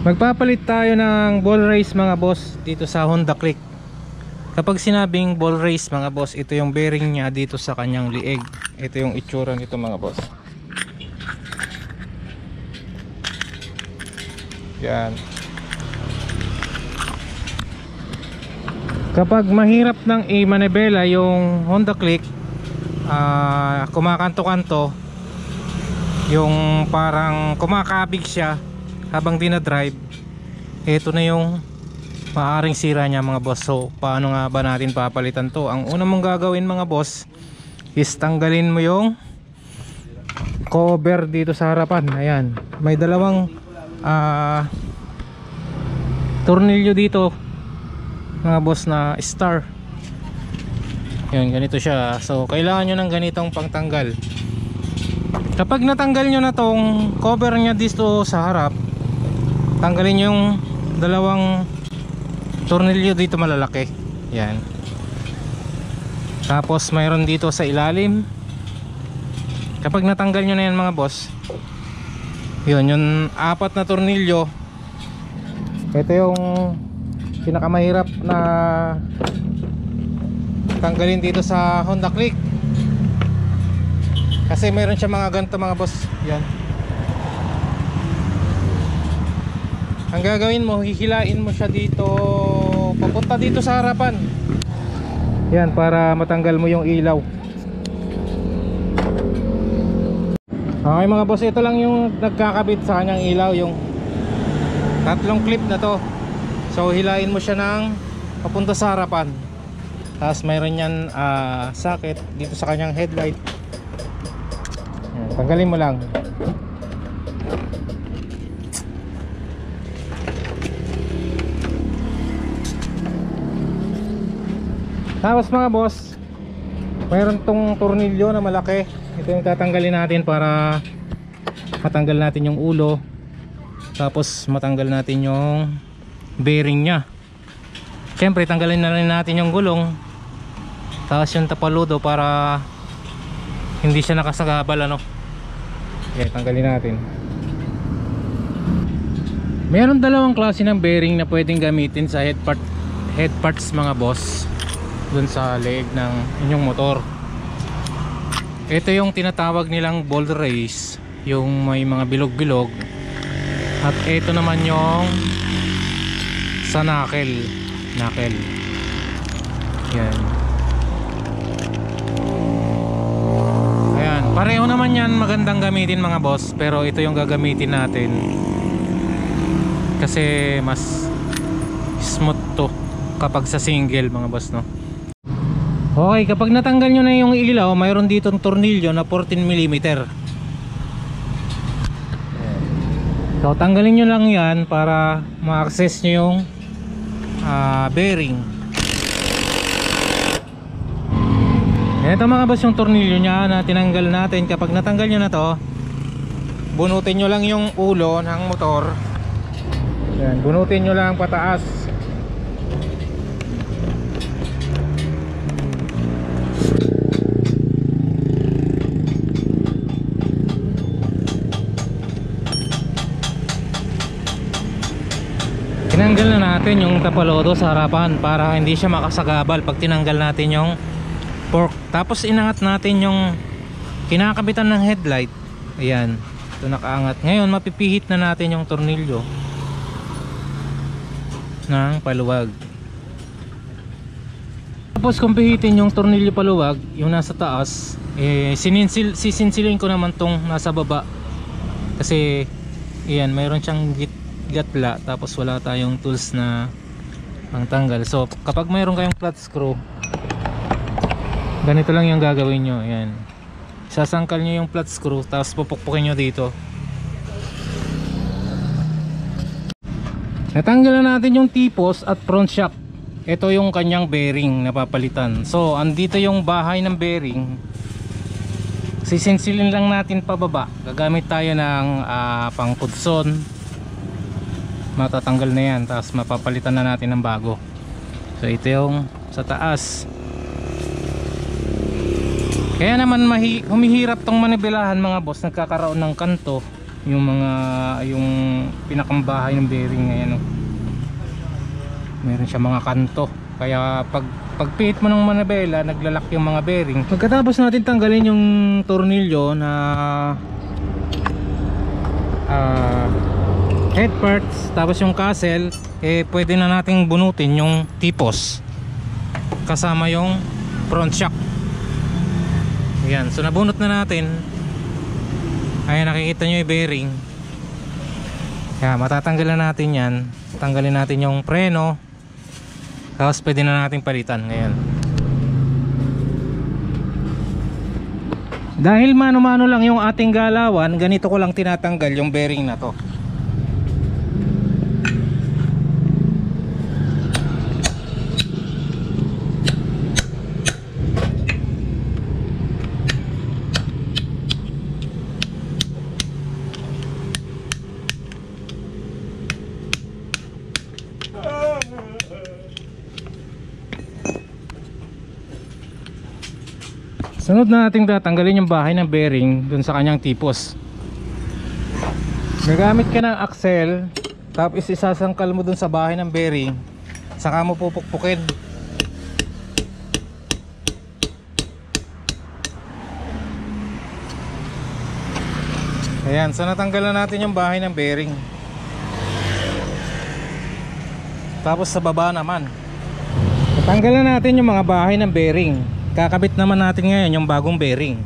Magpapalit tayo ng ball race mga boss dito sa Honda Click. Kapag sinabing ball race mga boss, ito yung bearing niya dito sa kanyang liig. Ito yung itsura nito mga boss. Yan. Kapag mahirap nang i-manibela yung Honda Click, kumakanto-kanto, yung parang kumakabig siya habang dinadrive, ito na yung maaaring sira niya mga boss. So paano nga ba natin papalitan to? Ang una mong gagawin mga boss is tanggalin mo yung cover dito sa harapan. Ayan, may dalawang tornilyo dito mga boss na star. Yun, ganito siya. So kailangan nyo ng ganitong pangtanggal. Kapag natanggal nyo na tong cover nya dito sa harap, tanggalin yung dalawang tornilyo dito malalaki. Yan. Tapos mayroon dito sa ilalim. Kapag natanggal nyo na yan mga boss, yun, yung apat na tornilyo, ito yung pinakamahirap na tanggalin dito sa Honda Click. Kasi mayroon siya mga ganito mga boss. Yan. Ang gagawin mo, hihilain mo siya dito papunta dito sa harapan. Yan, para matanggal mo yung ilaw. Okay mga boss, ito lang yung nagkakabit sa kanyang ilaw, yung tatlong clip na to. So hilain mo siya ng papunta sa harapan. Tapos mayroon yan socket dito sa kanyang headlight. Yan, tanggalin mo lang. Tapos mga boss, mayroon tong tornilyo na malaki. Ito yung tatanggalin natin para matanggal natin yung ulo. Tapos matanggal natin yung bearing nya. Siyempre tanggalin na rin natin yung gulong. Tapos yung tapaludo para hindi siya nakasagabal ano. Okay, tanggalin natin. Mayroon dalawang klase ng bearing na pwedeng gamitin sa head parts mga boss, dun sa leeg ng inyong motor. Ito yung tinatawag nilang ball race, yung may mga bilog-bilog. At ito naman yung sa knuckle. Yan. Ayan, pareho naman yan, magandang gamitin mga boss. Pero ito yung gagamitin natin kasi mas smooth to kapag sa single mga boss, no? Okay, kapag natanggal nyo na yung ilaw, mayroon ditong tornilyo na 14mm. So tanggalin nyo lang yan para ma-access nyo yung bearing. Ito mga boss yung tornilyo nya na tinanggal natin. Kapag natanggal nyo na to, bunutin nyo lang yung ulo ng motor. Yan, bunutin nyo lang pataas. Tinanggal na natin yung tapalodo sa harapan para hindi siya makasagabal pag tinanggal natin yung fork. Tapos inangat natin yung kinakabitan ng headlight. Ayan, ito nakaangat. Ngayon mapipihit na natin yung tornilyo ng paluwag. Tapos kung pihitin yung tornilyo paluwag, yung nasa taas, sisinsilin ko naman tong nasa baba. Kasi ayan, mayroon siyang gatla, tapos wala tayong tools na pangtanggal. So kapag mayroon kayong flat screw, ganito lang yung gagawin nyo. Ayan, sasangkal nyo yung flat screw, tapos pupukpukin nyo dito. Natanggal na natin yung T-post at front shock. Ito yung kanyang bearing na papalitan. So andito yung bahay ng bearing. Sisinsilin lang natin pababa. Gagamit tayo ng pangpudson. Matatanggal na yan, tapos mapapalitan na natin ng bago. So ito yung sa taas. Kaya naman humihirap tong manibelahan mga boss, nagkakaroon ng kanto yung pinakambahay ng bearing ngayon, oh. Meron siya mga kanto, kaya pagpihit mo ng manabela, naglalak yung mga bearing. Pagkatapos natin tanggalin yung tornilyo na head parts, tapos yung castle, pwede na nating bunutin yung tipos kasama yung front shock. Ayan, so nabunot na natin. Ayan, nakikita nyo yung bearing. Kaya matatanggalan natin yan. Tanggalin natin yung preno, tapos pwede na natin palitan ngayon. Dahil mano-mano lang yung ating galawan, ganito ko lang tinatanggal yung bearing na to. Sunod na natin tatanggalin yung bahay ng bearing dun sa kanyang tipos. Gagamit ka ng axle, tapos isasangkal mo dun sa bahay ng bearing, saka mo pupukpukin. Ayan, so natanggalan natin yung bahay ng bearing. Tapos sa baba naman, natanggalan natin yung mga bahay ng bearing. Kakabit naman natin ngayon yung bagong bearing.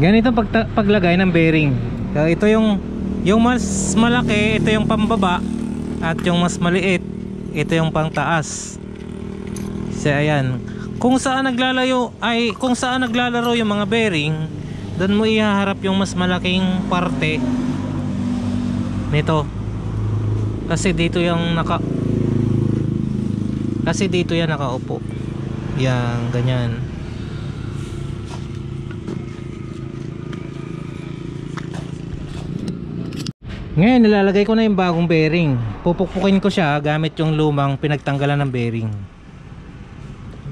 Ganito paglagay ng bearing. So, ito yung mas malaki, ito yung pambaba, at yung mas maliit, ito yung pangtaas. So ayan, kung saan naglalaro yung mga bearing, doon mo ihaharap yung mas malaking parte nito. Kasi dito yan nakaupo. Yan, ganyan. Ngayon nilalagay ko na yung bagong bearing. Pupukpukin ko siya gamit yung lumang pinagtanggalan ng bearing.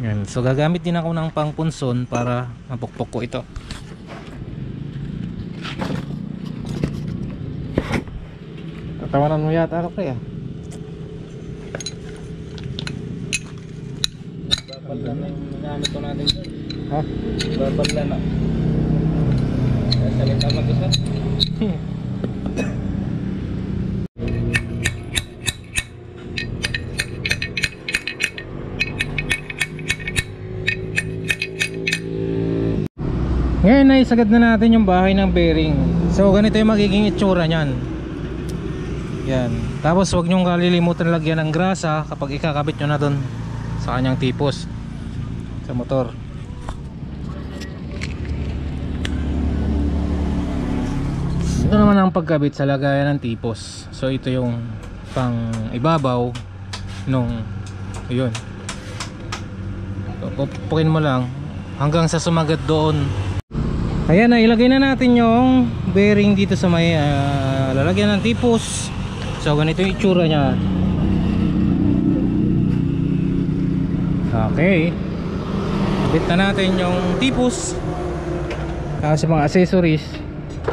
Yan. So gagamit din ako ng pangpunson para mapukpok ko ito. Tatawanan mo yata ako kaya. Babala na yung nagamit ko natin doon. Ha? Babala na. Salita mag-isa. Ngayon naisagad na natin yung bahay ng bearing. So ganito yung magiging itsura nyan. Yan. Tapos huwag nyong kalilimutan lagyan ng grasa kapag ikakabit nyo na dun sa kanyang tipos sa motor. Ito naman ang pagkabit sa lagayan ng tipos. So ito yung pang ibabaw nung yun. So, pupukin mo lang hanggang sa sumagat doon. Ayan na, ilagay na natin yung bearing dito sa may lalagyan ng tipos. So ganito yung itsura nya. Okay, bit na natin yung tipos. Tapos mga accessories,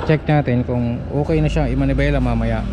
check natin kung okay na siya i-manibela mamaya.